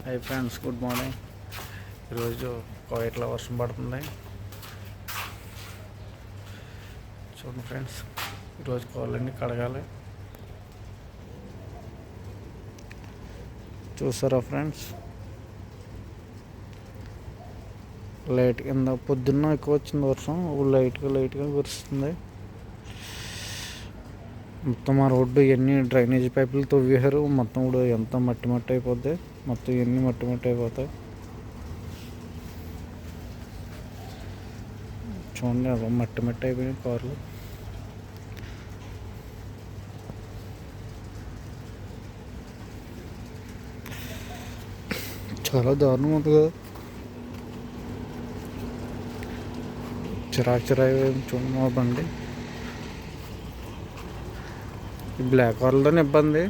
Hi friends, good morning. ఈరోజు కోయట్లో వర్షం పడుతుంది. చూడండి ఫ్రెండ్స్, ఈరోజు కోళ్ళన్నీ కడగాలి. చూసారా ఫ్రెండ్స్, లైట్ కింద పొద్దున్న ఎక్కువ వచ్చింది వర్షం, లైట్గా కురుస్తుంది. మొత్తం ఆ రోడ్డు ఇవన్నీ డ్రైనేజీ పైపులు తవ్వేశారు. మొత్తం కూడా ఎంత మట్టి అయిపోద్ది. మొత్తం ఇవన్నీ మట్టి అయిపోతాయి. చూడండి, అదో మట్టి అయిపోయినాయి కార్లు. చాలా దారుణం ఉంది కదా. చిరాకు చూడండి మా బండి. ఈ బ్లాక్ కార్లతో ఇబ్బంది.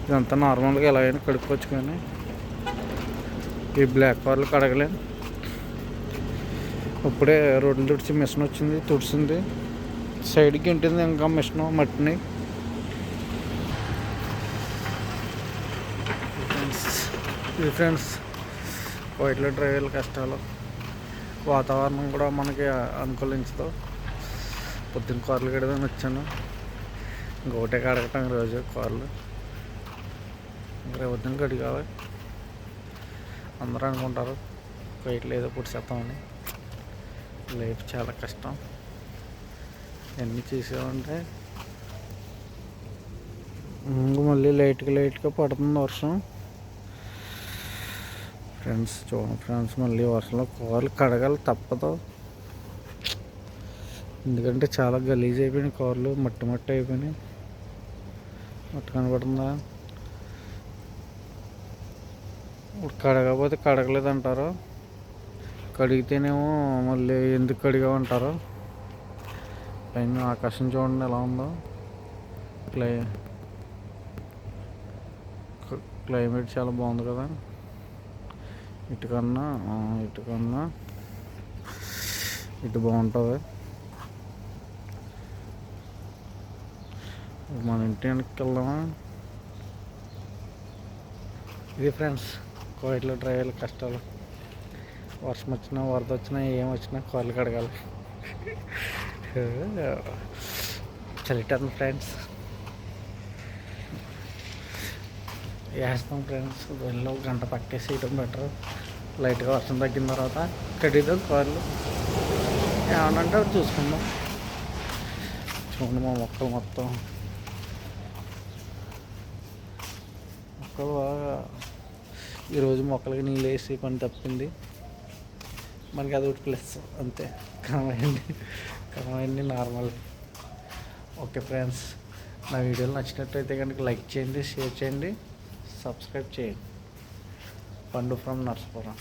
ఇదంతా నార్మల్గా ఎలాగైనా కడుక్కోవచ్చు, కానీ ఈ బ్లాక్ కార్లు కడగలేను. ఇప్పుడే రోడ్లు తుడిచి మిషన్ వచ్చింది, తుడిచింది. సైడ్కి ఇంటింది ఇంకా మిషన్ మట్టిని. ఇది ఫ్రెండ్స్ కోయట్లో డ్రైవర్ల కష్టాలు. వాతావరణం కూడా మనకి అనుకూలించదు. పొద్దున్న కార్లు కడదామని వచ్చాను. ఇంకొకటే కడగటం రోజు కార్లు. రేపు కడిగాలి. అందరూ అనుకుంటారు కోయట్లో ఏదో పుడిచేస్తామని. లైఫ్ చాలా కష్టం. ఇవన్నీ చేసామంటే మళ్ళీ లైట్గా పడుతుంది వర్షం. ఫ్రెండ్స్ చూడండి ఫ్రెండ్స్, మళ్ళీ వర్షంలో కార్లు కడగాలి, తప్పదు. ఎందుకంటే చాలా గలీజ్ అయిపోయినాయి కార్లు, మట్టి అయిపోయినాయి. మట్టి కనబడుతుందా? ఇప్పుడు కడగకపోతే కడగలేదంటారు, కడిగితేనేమో మళ్ళీ ఎందుకు కడిగామంటారు. పైన ఆకాశం చూడండి ఎలా ఉందో. క్లైమేట్ చాలా బాగుంది కదా. ఇటుకన్నా ఇటు బాగుంటుంది. మన ఇంటి వెనక్కి వెళ్దామా? ఇది ఫ్రెండ్స్ కోయట్లో డ్రైవర్ల కష్టాలు. వర్షం వచ్చినా, వరద వచ్చినా, ఏం వచ్చినా కార్లు కడగాలి. చలిటర్న్ ఫ్రెండ్స్ వేస్తాం ఫ్రెండ్స్. వెళ్ళి ఒక గంట పట్టేసి వేయడం బెటర్. లైట్గా వర్షం తగ్గిన తర్వాత కడిగిద్దాం కార్లు. ఏమనంటే చూసుకుందాం. చూడండి మా మొక్కలు మొత్తం బాగా. ఈరోజు మొక్కలకి నీళ్ళు వేసి పని తప్పింది. మనకి అది ఒకటి ప్లస్ అంతే. కమయండి నార్మల్. ఓకే ఫ్రెండ్స్, నా వీడియోలు నచ్చినట్టయితే కనుక లైక్ చేయండి, షేర్ చేయండి, సబ్స్క్రైబ్ చేయండి. పండు ఫ్రమ్ నర్సాపురం.